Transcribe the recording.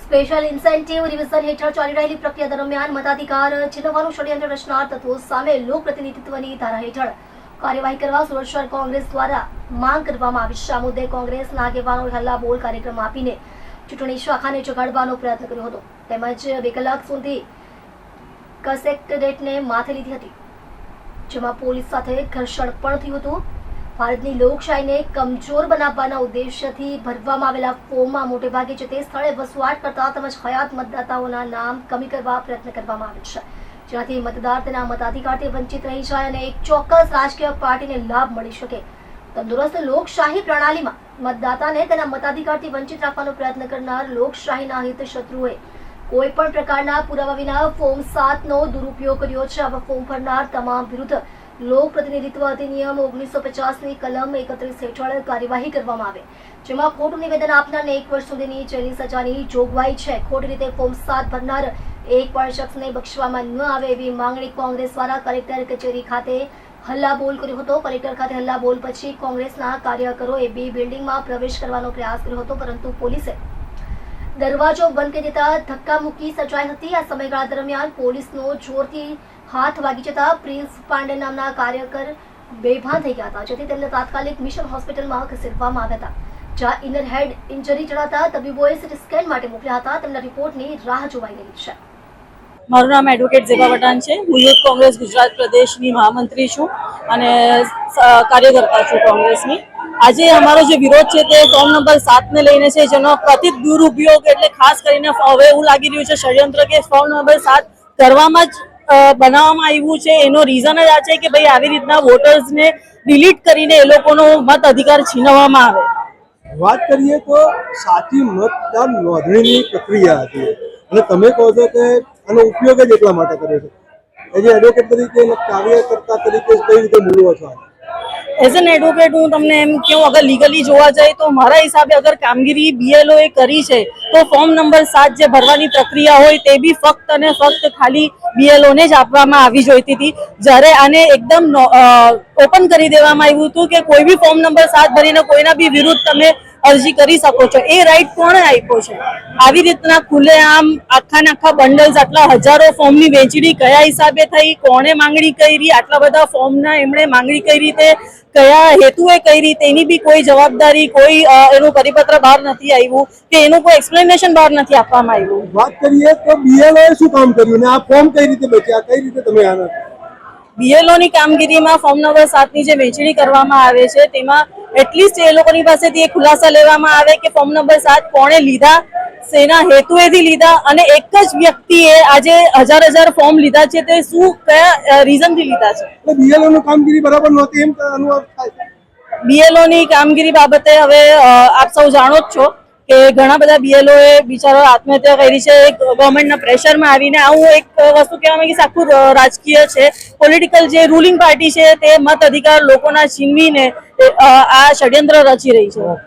Special incentive revision હેઠળ ચાલી રહેલી પ્રક્રિયા દરમિયાન મતાધિકાર છીનવવાનું ષડયંત્ર રચનાર તત્વો સામે લોકપ્રતિનિધિત્વની ધારા હેઠળ કાર્યવાહી કરવા સુરત શહેર કોંગ્રેસ દ્વારા માંગ કરવામાં આવી છે। આ મુદ્દે કોંગ્રેસના આગેવાનોએ હલ્લાબોલ કાર્યક્રમ આપીને ચૂંટણી શાખાને જગાડવાનો પ્રયત્ન કર્યો હતો, તેમજ 2 કલાક સુધી કલેક્ટરેટને માથે લીધી હતી, જેમાં પોલીસ સાથે ઘર્ષણ પણ થયું હતું। ભારતની લોકશાહીને કમજોર બનાવવાના ઉદ્દેશ્યથી ભરવામાં આવેલા ફોર્મમાં મોટેભાગે જે તે સ્થળે વસવાટ કરતા તેમજ હયાત મતદાતાઓના નામ કમી કરવા પ્રયત્ન કરવામાં આવે છે, જેનાથી મતદાર તેના મતાધિકારથી વંચિત રહી જાય અને એક ચોક્કસ રાજકીય પાર્ટીને લાભ મળી શકે। તંદુરસ્ત લોકશાહી પ્રણાલીમાં મતદાતાને તેના મતાધિકારથી વંચિત રાખવાનો પ્રયત્ન કરનાર લોકશાહીના હિત શત્રુએ કોઈ પણ પ્રકારના પુરાવા વિના ફોર્મ 7નો દુરુપયોગ કર્યો છે। આવા ફોર્મ ભરનાર તમામ વિરુદ્ધ લોક પ્રતિનિધિત્વ અધિનિયમ 1950ની કલમ 31 હેઠળ કાર્યવાહી કરવામાં આવે, જેમાં ખોટું નિવેદન આપનારને 1 વર્ષ સુધીની જેલની સજાની જોગવાઈ છે। ખોટી રીતે ફોર્મ 7 ભરનાર એક પણ શખ્સને બક્ષવામાં ન આવે એવી માંગણી કોંગ્રેસ દ્વારા કલેક્ટર કચેરી ખાતે હલ્લાબોલ કર્યો હતો। કલેક્ટર ખાતે હલ્લાબોલ પછી કોંગ્રેસના કાર્યકરોએ બી બિલ્ડિંગમાં પ્રવેશ કરવાનો પ્રયાસ કર્યો હતો, પરંતુ પોલીસે દરવાજો બંધ કરી દેતા ધક્કા મૂકી સર્જાઈ હતી। આ સમયગાળા દરમિયાન પોલીસનો જોરથી હાથ વાગી જતા પ્રિન્સ પાંડે નામના કાર્યકર બેભાન થઈ ગયા હતા, જેથી તેમને તાત્કાલિક મિશન હોસ્પિટલમાં ખસેડવામાં આવ્યા હતા, જ્યાં ઇનર હેડ ઇન્જરી જણાતા તબીબોએ સીટી સ્કેન માટે મોકલ્યા હતા। તેમના રિપોર્ટની રાહ જોવાઈ રહી છે। મારું નામ એડવોકેટ ઝેબા પઠાણ છે। હું યુથ કોંગ્રેસ ગુજરાત પ્રદેશની મહામંત્રી છું અને કાર્યકર્તા છું કોંગ્રેસની। આજે અમારો જે વિરોધ છે તે ફોર્મ નંબર 7 ને લઈને છે, જેનો કથિત દુરુપયોગ એટલે ખાસ કરીને હવે એવું લાગી રહ્યું છે ષડયંત્ર કે ફોર્મ નંબર 7 કરવામાં જ બનાવવામાં આવ્યું છે। એનો રીઝન જ આ છે કે ભાઈ આવી રીતના વોટર્સને ડિલીટ કરીને એ લોકોનો મત અધિકાર છીનવવામાં આવે। વાત કરીએ તો સાચી મતદાર નોંધણીની પ્રક્રિયા હતી અને તમે કહો છો કે આનો ઉપયોગ જ એટલા માટે કર્યો છે। એઝ એડવોકેટ તરીકે કાર્યકર્તા તરીકે કઈ રીતે મૂલ્યો છો? એઝ એન એડવોકેટ હું તમને એમ કહું, અગર લીગલી જોવા જાય તો મારા હિસાબે અગર કામગીરી BLO એ કરી છે તો ફોર્મ નંબર 7 જે ભરવાની પ્રક્રિયા હોય તે બી ફક્ત અને ફક્ત ખાલી BLO ને જ આપવામાં આવી જોઈતી હતી, જ્યારે આને એકદમ ઓપન કરી દેવામાં આવ્યું હતું કે કોઈ બી ફોર્મ નંબર 7 ભરીને કોઈના બી વિરુદ્ધ તમે અરજી કરી શકો છો। એ રાઈટ કોણે આપ્યો છે? આવી રીતના ખુલ્લેઆમ આખા બંડલ્સ આટલા હજારો ફોર્મની વહેંચણી કયા હિસાબે થઈ, કોણે માંગણી કરી, આટલા બધા ફોર્મના એમણે માંગણી કઈ રીતે, કયા હેતુએ કઈ રીતે, એની બી કોઈ જવાબદારી, કોઈ એનું પરિપત્ર બહાર નથી આવ્યું કે એનું કોઈ એક્સપ્લેનેશન બહાર નથી આપવામાં આવ્યું। વાત કરીએ તો BLO એ શું કામ કર્યું ને આ ફોર્મ કઈ રીતે બચ્યા, કઈ રીતે તમે આના BLO ની કામગીરીમાં ફોર્મ નંબર 7 ની જે વહેંચણી કરવામાં આવે છે તેમાં એટલીસ્ટ એ લોકોની પાસેથી એ ખુલાસા લેવામાં આવે કે ફોર્મ નંબર 7 કોણે લીધા, શેના હેતુએથી લીધા અને એક જ વ્યક્તિએ આજે હજાર ફોર્મ લીધા છે તે શું કયા રીઝનથી લીધા છે। BLO ની કામગીરી બરાબર નહોતી એમ અનુભવ થાય છે? BLO ની કામગીરી બાબતે હવે આપ સૌ જાણો જ છો કે ઘણા બધા BLO એ બિચારો આત્મહત્યા કરી છે ગવર્મેન્ટના પ્રેશરમાં આવીને। આવું એક વસ્તુ કહેવામાં કે આખું રાજકીય છે, પોલિટિકલ જે રૂલિંગ પાર્ટી છે તે મત અધિકાર લોકોના છીનવીને આ ષડયંત્ર રચી રહી છે।